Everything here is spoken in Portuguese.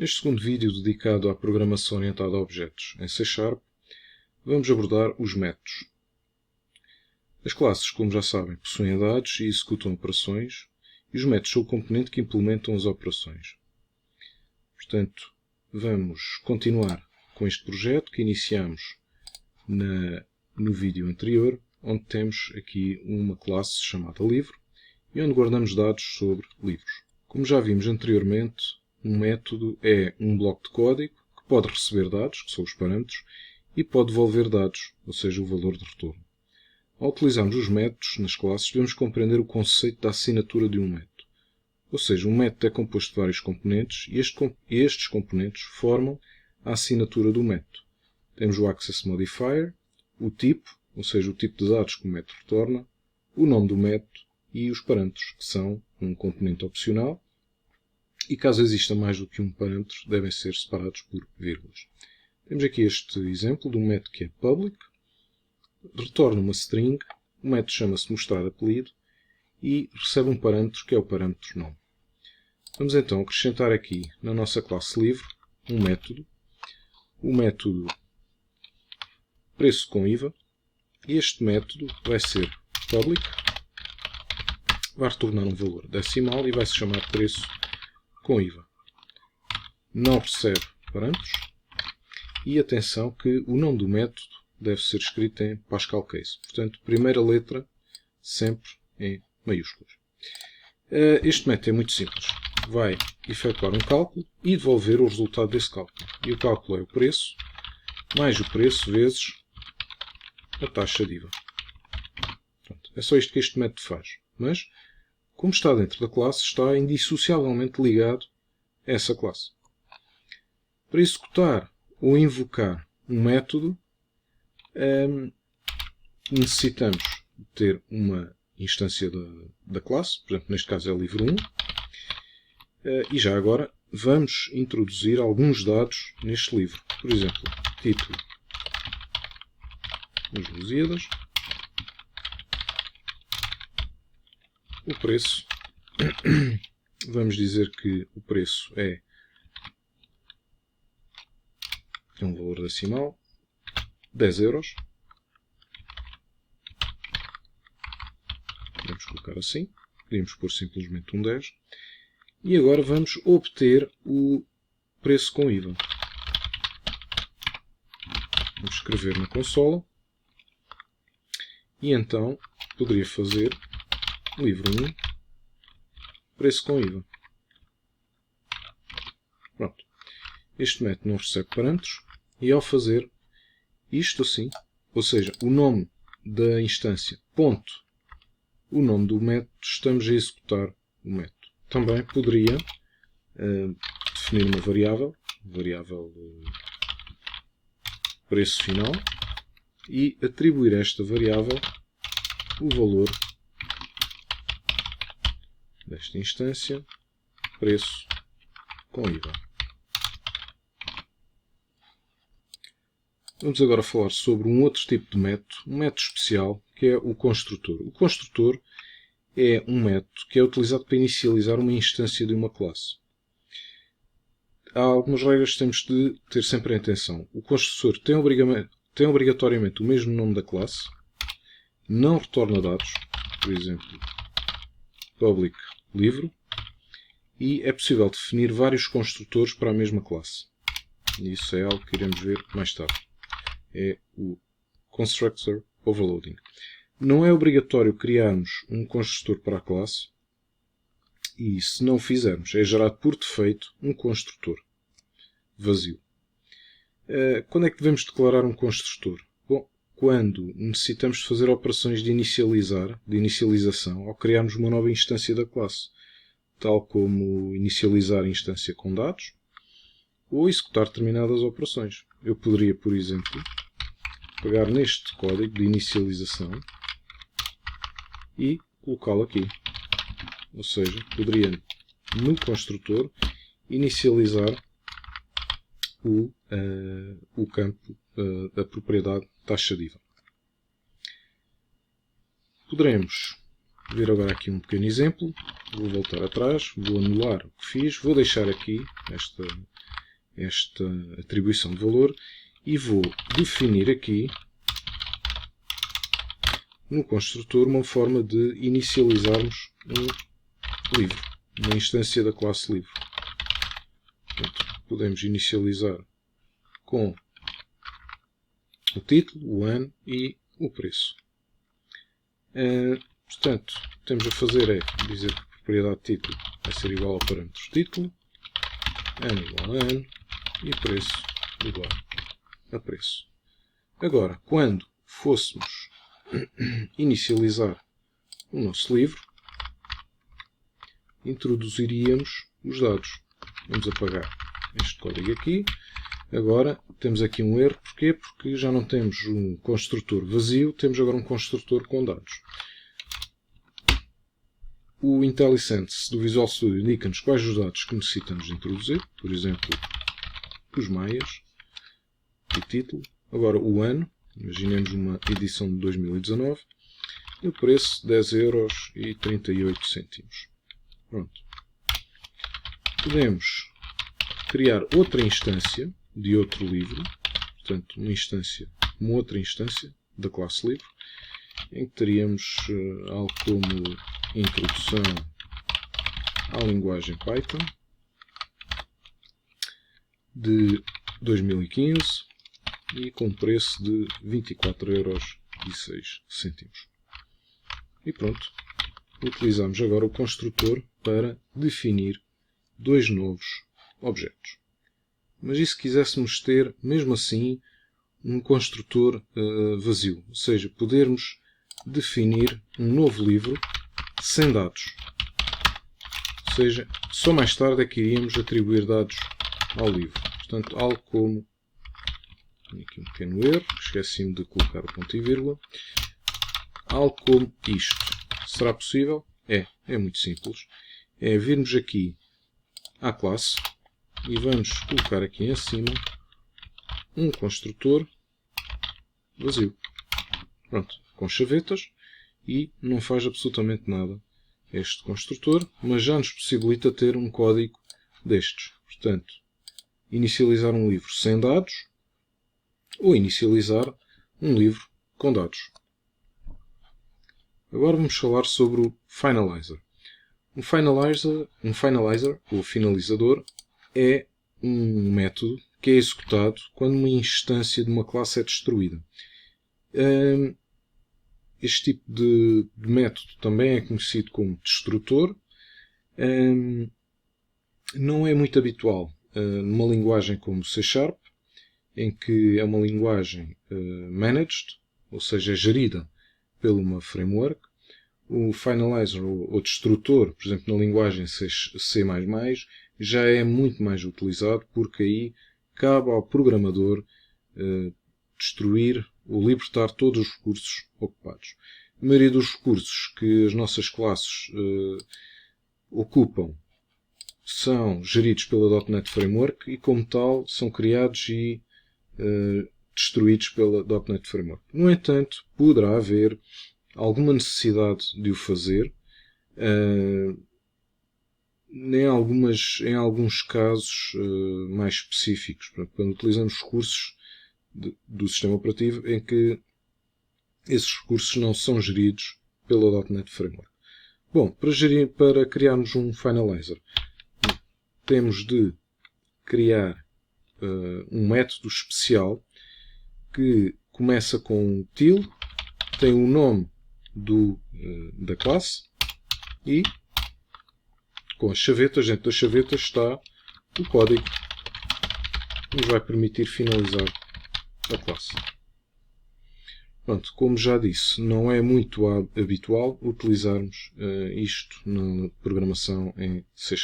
Neste segundo vídeo dedicado à programação orientada a objetos em C#, vamos abordar os métodos. As classes, como já sabem, possuem dados e executam operações, e os métodos são o componente que implementam as operações. Portanto, vamos continuar com este projeto que iniciamos no vídeo anterior, onde temos aqui uma classe chamada livro e onde guardamos dados sobre livros. Como já vimos anteriormente, um método é um bloco de código que pode receber dados, que são os parâmetros, e pode devolver dados, ou seja, o valor de retorno. Ao utilizarmos os métodos nas classes, devemos compreender o conceito da assinatura de um método. Ou seja, um método é composto de vários componentes e estes componentes formam a assinatura do método. Temos o Access Modifier, o tipo, ou seja, o tipo de dados que o método retorna, o nome do método e os parâmetros, que são um componente opcional, e caso exista mais do que um parâmetro, devem ser separados por vírgulas. Temos aqui este exemplo de um método que é public, retorna uma string, o método chama-se mostrar apelido e recebe um parâmetro que é o parâmetro nome. Vamos então acrescentar aqui na nossa classe livro um método, o método preço com IVA, e este método vai ser public, vai retornar um valor decimal e vai se chamar preço com IVA. Não recebe parâmetros e atenção que o nome do método deve ser escrito em Pascal Case. Portanto, primeira letra sempre em maiúsculas. Este método é muito simples. Vai efetuar um cálculo e devolver o resultado desse cálculo. E o cálculo é o preço mais o preço vezes a taxa de IVA. Pronto, é só isto que este método faz. Mas, como está dentro da classe, está indissociavelmente ligado a essa classe. Para executar ou invocar um método, necessitamos ter uma instância da classe, por exemplo, neste caso é livro 1, e já agora vamos introduzir alguns dados neste livro. Por exemplo, título Os Lusíadas, o preço, vamos dizer que o preço é um valor decimal, 10 euros. Podemos colocar assim, podemos pôr simplesmente um 10. E agora vamos obter o preço com IVA. Vamos escrever na consola e então poderia fazer livro 1, preço com IVA. Pronto. Este método não recebe parâmetros e ao fazer isto assim, ou seja, o nome da instância, ponto, o nome do método, estamos a executar o método. Também poderia definir uma variável preço final, e atribuir a esta variável o valor desta instância, preço com IVA. Vamos agora falar sobre um outro tipo de método, um método especial, que é o construtor. O construtor é um método que é utilizado para inicializar uma instância de uma classe. Há algumas regras que temos de ter sempre em atenção. O construtor tem obrigatoriamente o mesmo nome da classe, não retorna dados, por exemplo, public livro, e é possível definir vários construtores para a mesma classe. Isso é algo que iremos ver mais tarde. É o Constructor Overloading. Não é obrigatório criarmos um construtor para a classe e, se não o fizermos, é gerado por defeito um construtor vazio. Quando é que devemos declarar um construtor? Bom, quando necessitamos de fazer operações de inicialização ao criarmos uma nova instância da classe, tal como inicializar a instância com dados ou executar determinadas operações. Eu poderia, por exemplo, pegar neste código de inicialização e colocá-lo aqui. Ou seja, poderia no construtor inicializar o campo da propriedade taxa de IVA. Poderemos ver agora aqui um pequeno exemplo. Vou voltar atrás, vou anular o que fiz, vou deixar aqui esta atribuição de valor e vou definir aqui no construtor uma forma de inicializarmos um livro, uma instância da classe livro. Portanto, podemos inicializar com o título, o ano e o preço. Portanto, o que temos a fazer é dizer que a propriedade título vai ser igual ao parâmetro título, ano igual a ano e preço igual a preço. Agora, quando fôssemos inicializar o nosso livro, introduziríamos os dados. Vamos apagar este código aqui. Agora temos aqui um erro. Porquê? Porque já não temos um construtor vazio, temos agora um construtor com dados. O IntelliSense do Visual Studio indica-nos quais os dados que necessitamos de introduzir. Por exemplo, os maias e título. Agora o ano. Imaginemos uma edição de 2019. E o preço 10,38€. Pronto. Podemos criar outra instância de outro livro. Portanto, uma outra instância da classe livro. Em que teríamos algo como introdução à linguagem Python de 2015 e com preço de 24,06€. E pronto, utilizamos agora o construtor para definir dois novos objetos. Mas e se quiséssemos ter, mesmo assim, um construtor vazio? Ou seja, podermos definir um novo livro sem dados. Ou seja, só mais tarde é que iríamos atribuir dados ao livro. Portanto, algo como... Tenho aqui um pequeno erro, esqueci-me de colocar o ponto e vírgula. Algo como isto. Será possível? É muito simples. É virmos aqui à classe e vamos colocar aqui em cima um construtor vazio. Pronto, com chavetas, e não faz absolutamente nada este construtor, mas já nos possibilita ter um código destes. Portanto, inicializar um livro sem dados ou inicializar um livro com dados. Agora vamos falar sobre o Finalizer. Um finalizer, ou finalizador, é um método que é executado quando uma instância de uma classe é destruída. Este tipo de método também é conhecido como destrutor. Não é muito habitual numa linguagem como C#, em que é uma linguagem managed, ou seja, gerida por uma framework. O finalizer ou destrutor, por exemplo, na linguagem C++, já é muito mais utilizado, porque aí cabe ao programador destruir ou libertar todos os recursos ocupados. A maioria dos recursos que as nossas classes ocupam são geridos pela .NET Framework e, como tal, são criados e destruídos pela .NET Framework. No entanto, poderá haver alguma necessidade de o fazer em alguns casos mais específicos, quando utilizamos recursos do sistema operativo em que esses recursos não são geridos pela .NET Framework. Bom, para criarmos um finalizer, temos de criar um método especial que começa com um til, tem o nome da classe e com as chavetas, dentro das chavetas está o código que nos vai permitir finalizar a classe. Pronto, como já disse, não é muito habitual utilizarmos isto na programação em C#.